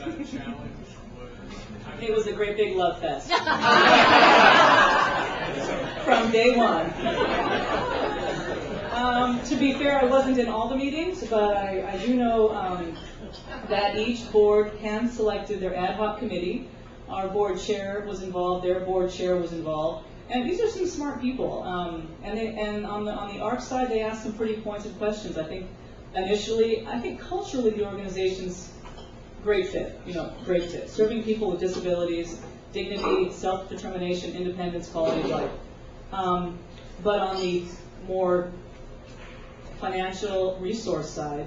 that challenge was? It was a great big love fest. From day one. To be fair, I wasn't in all the meetings, but I do know that each board hand-selected their ad hoc committee. Our board chair was involved, their board chair was involved. And these are some smart people. And on the ARC side, they asked some pretty pointed questions. I think initially, culturally the organization's great fit, great fit. Serving people with disabilities, dignity, self-determination, independence, quality of life. But on the more financial resource side,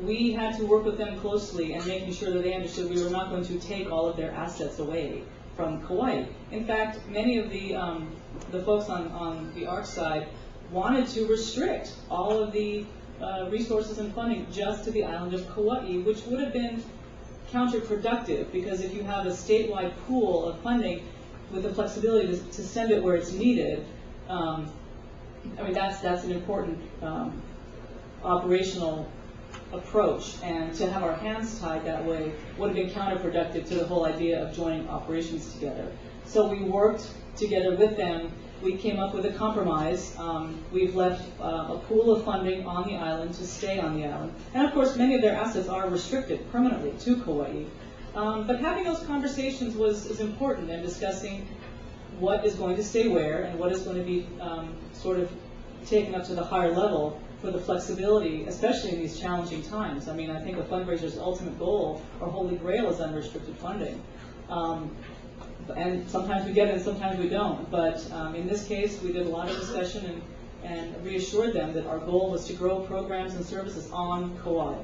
we had to work with them closely and making sure that they understood we were not going to take all of their assets away from Kauai. In fact, many of the folks on the ARC side wanted to restrict all of the resources and funding just to the island of Kauai, which would have been counterproductive, because if you have a statewide pool of funding with the flexibility to send it where it's needed, that's an important operational approach, and to have our hands tied that way would have been counterproductive to the whole idea of joining operations together. So we worked together with them. We came up with a compromise. We've left a pool of funding on the island to stay on the island. And of course, many of their assets are restricted permanently to Kauai. But having those conversations is important, and discussing what is going to stay where and what is going to be sort of taken up to the higher level for the flexibility, especially in these challenging times. I think a fundraiser's ultimate goal or holy grail is unrestricted funding. And sometimes we get it and sometimes we don't. But in this case, we did a lot of discussion and reassured them that our goal was to grow programs and services on Kauai.